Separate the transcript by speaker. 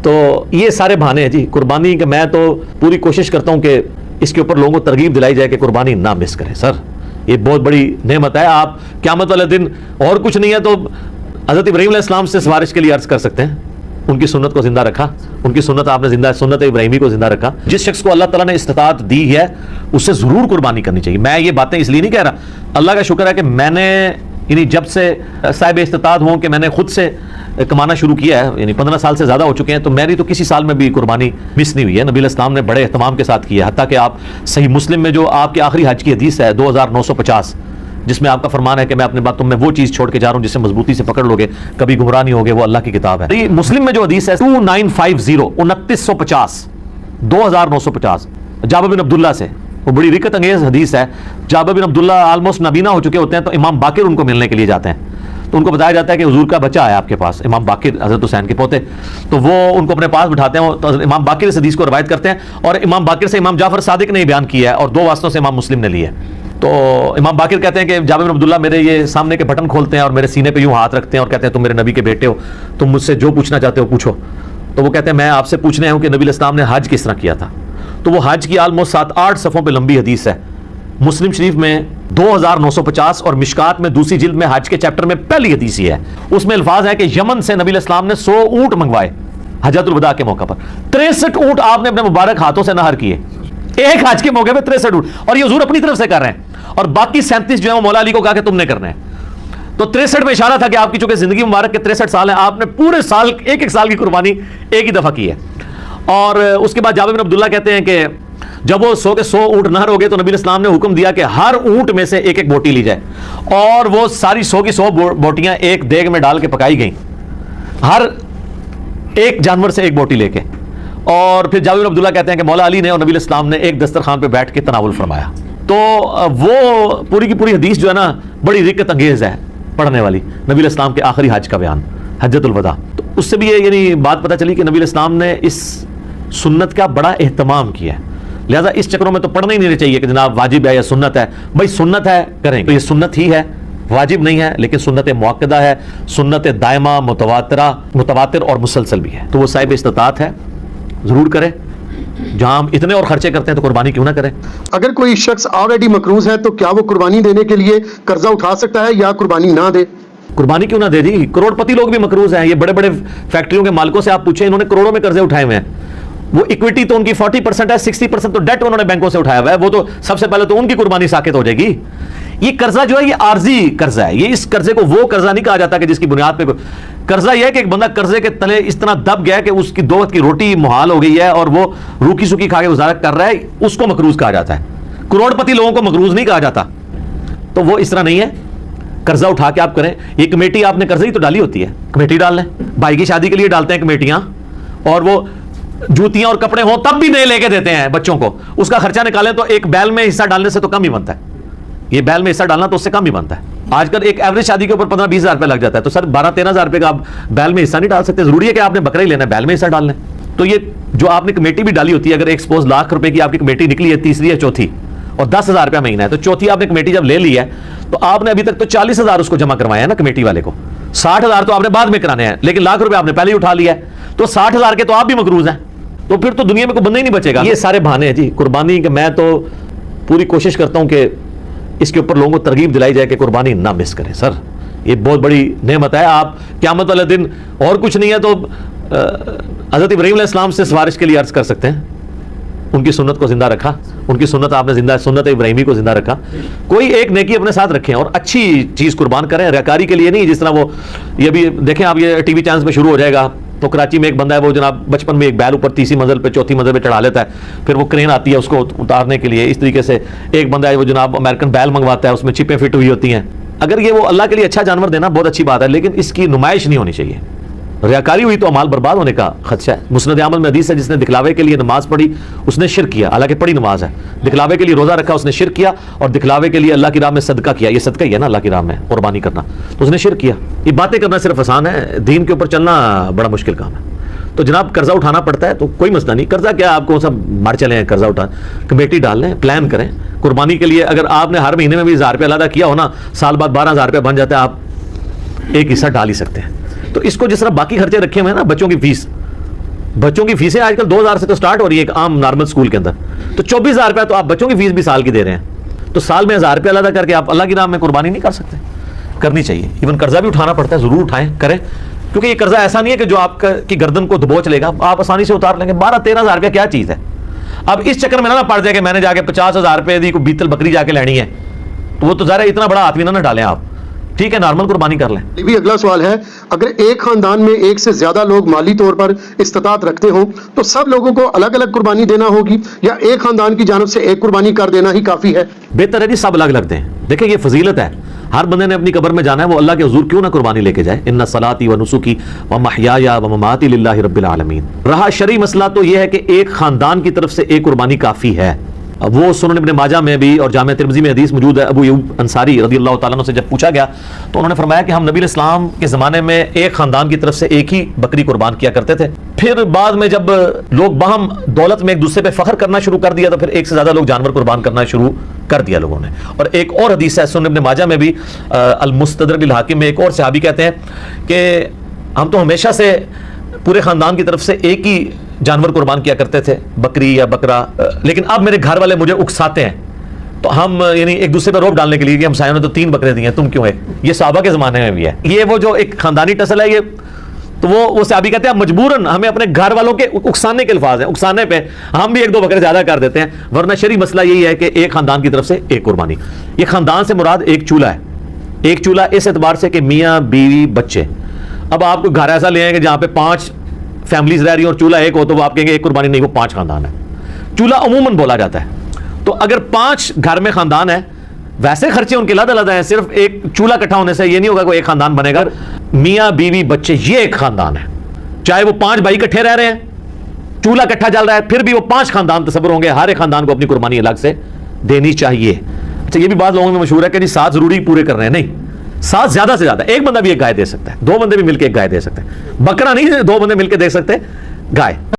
Speaker 1: तो ये सारे बहाने हैं जी कुर्बानी के। मैं तो पूरी कोशिश करता हूं कि इसके ऊपर लोगों को तरगीब दिलाई जाए कि कुर्बानी ना मिस करें। सर ये बहुत बड़ी नेमत है। आप क़यामत वाले दिन और कुछ नहीं है तो हज़रत इब्राहीम अलैहिस्सलाम से सिफारिश के लिए अर्ज कर सकते हैं। उनकी सुन्नत को जिंदा रखा, उनकी सुन्नत आपने जिंदा, सुन्नत इब्राहिमी को जिंदा रखा। जिस शख्स को अल्लाह ताला ने इस्तिताअत दी है उससे जरूर कुर्बानी करनी चाहिए। मैं ये बातें इसलिए नहीं कह रहा, अल्लाह का शुक्र है कि मैंने यानी जब से साहिब इस्तिताअत हूँ कि मैंने खुद से कमाना शुरू किया है, यानी 15 साल से ज़्यादा हो चुके हैं, तो मेरी तो किसी साल में भी कुर्बानी मिस नहीं हुई है। नबी अलैहिस्सलाम ने बड़े एहतमाम के साथ किया है। हत्ता कि आप सही मुस्लिम में जो आपके आखिरी हज की हदीस है 2950, जिसमें आपका फरमान है कि मैं अपने बातों में वो चीज़ छोड़ के जा रहा हूँ जिससे मजबूती से पकड़ लोगे, कभी गुमराह नहीं होगे, वो अल्लाह की किताब है। मुस्लिम में जो हदीस है 2950 2950 जाबिर बिन अब्दुल्ला से, वो बड़ी रिकत अंगेज हदीस है। जाबिर बिन अब्दुल्ला ऑलमोस्ट नबीना हो चुके होते हैं, तो इमाम बाकिर उनको मिलने के लिए जाते हैं। तो उनको बताया जाता है कि हुजूर का बच्चा है आपके पास, इमाम बाकिर हज़रत हुसैन के पोते। तो वो उनको अपने पास बिठाते हैं, तो इमाम बाकिर इस हदीस को रवायत करते हैं, और इमाम बाकिर से इमाम जाफर सादिक ने बयान किया है, और 2 वास्तों से इमाम मुस्लिम ने लिया है। तो इमाम बाकिर कहते हैं कि जाबिर बिन अब्दुल्ला मेरे ये सामने के बटन खोलते हैं और मेरे सीने पे यूं हाथ रखते हैं और कहते हैं तुम मेरे नबी के बेटे हो, तुम मुझसे जो पूछना चाहते हो पूछो। तो वो कहते हैं मैं आपसे पूछने आया हूं कि नबी इस्लाम ने हज किस तरह किया था। तो वो हज की ऑलमोस्ट 7-8 सफ़ों पे लंबी हदीस है। मुस्लिम शरीफ में 2950 और मिशकात में दूसरी जिल्द में हज के चैप्टर में पहली हदीस ही है। उसमें अल्फाज है कि यमन से नबी इस्लाम ने 100 ऊंट मंगवाए हज्जतुल वदा के मौके पर। 63 ऊंट आपने अपने मुबारक हाथों से नहर किए एक हज के मौके पर, 63 ऊंट, और ये हुजूर अपनी तरफ से कर रहे हैं, और बाकी 37 जो है वो मौला अली को कहा कि तुमने करना है। तो 63 में इशारा था कि आपकी चूंकि जिंदगी मुबारक के 63 साल है, आपने पूरे साल एक साल की कुर्बानी एक ही दफा की है। और उसके बाद जाबिर बिन अब्दुल्ला कहते हैं कि जब वो 100 के 100 ऊंट नहर हो गए तो नबी इस्लाम ने हुक्म दिया कि हर ऊंट में से एक एक बोटी ली जाए, और वो सारी 100 की 100 बोटियां एक देग में डाल के पकाई गई, हर एक जानवर से एक बोटी लेके। और फिर जाबिर बिन अब्दुल्ला कहते हैं कि मौला अली ने और नबी इस्लाम ने एक दस्तरखान पे बैठ के तनावुल फरमाया। तो वो पूरी की पूरी हदीस जो है ना बड़ी रिकत अंगेज है पढ़ने वाली, नबी इस्लाम के आखिरी हज का बयान हज्जतुल वदा। तो उससे भी ये यानी बात पता चली कि नबी इस्लाम ने इस सुन्नत का बड़ा एहतमाम किया है। लिहाजा इस चक्रों में तो पढ़ना ही नहीं चाहिए कि जनाब वाजिब है या सुन्नत है। भाई सुन्नत है करें, तो ये सुन्नत ही है, वाजिब नहीं है, लेकिन सुन्नत मुअक्कदा है, सुन्नत दायमा, मुतवातिर और मुसलसल भी है। तो वो साहिब इस्तिताअत है, जरूर करें। जहां हम इतने और खर्चे करते हैं तो कुर्बानी क्यों ना करें।
Speaker 2: अगर कोई शख्स ऑलरेडी मकरूज है तो क्या वो कुर्बानी देने के लिए कर्जा उठा सकता है या कुर्बानी ना दे?
Speaker 1: कुर्बानी क्यों ना दे दी, करोड़पति लोग भी मकरूज हैं। ये बड़े बड़े फैक्ट्रियों के मालिकों से आप पूछें, इन्होंने करोड़ों में कर्जे उठाए हुए हैं। वो इक्विटी तो उनकी 40% है, 60% तो डेट उन्होंने बैंकों से उठाया हुआ है। वो तो सबसे पहले तो उनकी कुर्बानी साकित हो जाएगी। ये कर्जा जो है ये आर्जी कर्जा है। ये इस कर्जे को वो कर्जा नहीं कहा जाता कि जिसकी बुनियाद पे कर्जा यह है कि एक बंदा कर्जे के तले इस तरह दब गया कि उसकी 2 वक्त की रोटी मुहाल हो गई है और वो रूखी सूखी खा के गुजारा कर रहा है, उसको मकरूज कहा जाता है। करोड़पति लोगों को मकरूज नहीं कहा जाता। तो वो इस तरह नहीं है। कर्जा उठा के आप करें, ये कमेटी आपने कर्जा ही तो डाली होती है, कमेटी डाल लें। भाई की शादी के लिए डालते हैं कमेटियां, और वो जूतियां और कपड़े हों तब भी नए लेके देते हैं बच्चों को। उसका खर्चा निकालें तो एक बैल में हिस्सा डालने से तो कम ही बनता है। ये बैल में हिस्सा डालना तो उससे कम ही बनता है। आजकल एक एवरेज शादी के ऊपर 15-20 हज़ार रुपये लग जाता है। तो सर 12-13 हज़ार रुपये का आप बैल में हिस्सा नहीं डाल सकते। जरूरी है कि आपने बकरा ही लेना है, बैल में हिस्सा डाल लें। तो ये जो आपने कमेटी भी डाली होती है, अगर एक सपोज लाख रुपए की आपकी कमेटी निकली है, तीसरी या चौथी, और 10,000 रुपया महीना है, तो चौथी आपने कमेटी जब ले ली है तो आपने अभी तक तो 40,000 उसको जमा करवाया है ना कमेटी वाले को। 60,000 तो आपने बाद में कराने हैं, लेकिन लाख रुपए आपने पहले ही उठा लिया है, तो 60,000 के तो आप भी मकरूज हैं। तो फिर तो दुनिया में कोई बंदा ही नहीं बचेगा। ये सारे बहाने हैं जी कुर्बानी के। मैं तो पूरी कोशिश करता हूं कि इसके ऊपर लोगों को तरगीब दिलाई जाए कि कुर्बानी ना मिस करें। सर ये बहुत बड़ी नेमत है। आप क़यामत वाले दिन और कुछ नहीं है तो हज़रत इब्राहीम अलैहिस्सलाम से सिफारिश के लिए अर्ज कर सकते हैं। उनकी सुन्नत को जिंदा रखा, उनकी सुन्नत आपने जिंदा, सुन्नत इब्राहिमी को जिंदा रखा। कोई एक नेकी अपने साथ रखें और अच्छी चीज़ कुर्बान करें, रियाकारी के लिए नहीं। जिस तरह वो ये भी देखें आप, ये टीवी चैनल्स में शुरू हो जाएगा। तो कराची में एक बंदा है, वो जनाब बचपन में एक बैल ऊपर 3री मंजिल पे 4थी मंजिल पे चढ़ा लेता है, फिर वो क्रेन आती है उसको उतारने के लिए। इस तरीके से एक बंदा है वो जनाब अमेरिकन बैल मंगवाता है, उसमें चिपें फिट हुई होती हैं। अगर ये वो अल्लाह के लिए अच्छा जानवर देना बहुत अच्छी बात है, लेकिन इसकी नुमाइश नहीं होनी चाहिए। रियाकारी हुई तो अमाल बर्बाद होने का खदशा है। मुस्नद अहमद में हदीस है, जिसने दिखलावे के लिए नमाज पढ़ी उसने शिर्क किया, हालांकि पढ़ी नमाज है। दिखलावे के लिए रोजा रखा उसने शिर्क किया, और दिखलावे के लिए अल्लाह की राह में सदका किया, ये सदका ही है ना अल्लाह की राह में कुर्बानी करना, तो उसने शिर्क किया। ये बातें करना सिर्फ आसान है, दीन के ऊपर चलना बड़ा मुश्किल काम है। तो जनाब कर्जा उठाना पड़ता है तो कोई मसला नहीं। कर्जा क्या, आपको सब मार चले हैं कर्जा उठा, कमेटी डाल लें, प्लान करें कुर्बानी के लिए। अगर आपने हर महीने में भी 1000 रुपया अदा किया हो ना, साल बाद 12,000 रुपया बन जाता है, आप एक हिस्सा डाल ही सकते हैं। तो इसको जिस तरह बाकी खर्चे रखे हुए हैं ना, बच्चों की फीस, बच्चों की फीसें आजकल 2000 से तो स्टार्ट हो रही है एक आम नॉर्मल स्कूल के अंदर, तो 24,000 रुपया तो आप बच्चों की फीस भी साल की दे रहे हैं, तो साल में 1000 रुपया अदा करके आप अल्लाह की नाम में कुर्बानी नहीं कर सकते? करनी चाहिए। इवन कर्जा भी उठाना पड़ता है, जरूर उठाएं, करें, क्योंकि ये कर्जा ऐसा नहीं है कि जो आपका की गर्दन को दबोच लेगा, आप आसानी से उतार लेंगे। 12-13,000 रुपया क्या चीज है? अब इस चक्कर में ना पड़ जाए कि मैंने जाके 50,000 रुपए दी, कोई बीतल बकरी जाके लेनी है, तो वो तो ज़रा इतना बड़ा हाथ भी ना डालें आप, ठीक है, नॉर्मल कुर्बानी कर लें।
Speaker 2: ये भी अगला सवाल है, अगर एक खानदान में एक से ज्यादा लोग माली तौर पर इस्तात रखते हो तो सब लोगों को अलग अलग कुर्बानी देना होगी या एक खानदान की जानब से एक कुर्बानी कर देना ही काफी है?
Speaker 1: बेहतर है जी सब अलग अलग दें। देखिए ये फजीलत है, हर बंदे ने अपनी कब्र में जाना है, वो अल्लाह के हुजूर क्यों ना कुर्बानी लेके जाए। इन्ना सलाती व नुसुकी व महयाया व ममाती लिल्लाहि रब्बिल आलमीन। रहा शरई मसला तो यह है कि एक खानदान की तरफ से एक कुर्बानी काफी है। वो सुनन इब्न माजा में भी और जामे तिरमिज़ी में हदीस मौजूद है। अबू अय्यूब अंसारी रज़ियल्लाहु ताला अन्हु से जब पूछा गया तो उन्होंने फरमाया कि हम नबी इस्लाम के ज़माने में एक ख़ानदान की तरफ से एक ही बकरी कुर्बान किया करते थे, फिर बाद में जब लोग बाहम दौलत में एक दूसरे पे फ़ख्र करना शुरू कर दिया तो फिर एक से ज़्यादा लोग जानवर कुर्बान करना शुरू कर दिया लोगों ने। और एक और हदीस है सुनन इब्न माजा में भी, अल-मुस्तदरक लिल हाकिम में, एक और सहाबी कहते हैं कि हम तो हमेशा से पूरे ख़ानदान की तरफ से एक ही जानवर कुर्बान किया करते थे, बकरी या बकरा, लेकिन अब मेरे घर वाले मुझे उकसाते हैं, तो हम यानी एक दूसरे पर रोब डालने के लिए कि हम सायों ने तो 3 बकरे दिए हैं, तुम क्यों है? ये सहाबा के ज़माने में भी है। ये वो जो एक ख़ानदानी टसल है, ये तो वो सहाबी कहते हैं मजबूरन हमें अपने घर वालों के उकसाने के अल्फाज हैं, उकसाने पे हम भी 1-2 बकरे ज़्यादा कर देते हैं, वरना शरई मसला यही है कि एक ख़ानदान की तरफ से एक कुर्बानी। ये ख़ानदान से मुराद एक चूल्हा है, एक चूल्हा इस एतबार से कि मियाँ बीवी बच्चे। अब आप घर ऐसा ले आएंगे जहाँ पे 5 फैमिलीज रह रही हो और चूल्हा एक हो, तो वो आप कहेंगे एक कुर्बानी नहीं, वो 5 खानदान है। चूल्हा अमूमन बोला जाता है, तो अगर 5 घर में खानदान है, वैसे खर्चे उनके अलग-अलग हैं, सिर्फ एक चूल्हा इकट्ठा होने से ये नहीं होगा कोई एक खानदान बनेगा। मियाँ बीवी बच्चे ये एक खानदान है, चाहे वो 5 भाई इकट्ठे रह रहे हैं, चूल्हा इकट्ठा चल रहा है, फिर भी वो 5 खानदान तस्वर होंगे। हर एक खानदान को अपनी कुर्बानी अलग से देनी चाहिए। अच्छा, ये भी बात लोगों में मशहूर है कि जी 7 जरूरी पूरे कर रहे हैं, नहीं, 7 ज्यादा से ज्यादा, एक बंदा भी एक गाय दे सकता है, 2 बंदे भी मिलकर एक गाय दे सकते हैं, बकरा नहीं 2 बंदे मिलकर दे सकते गाय।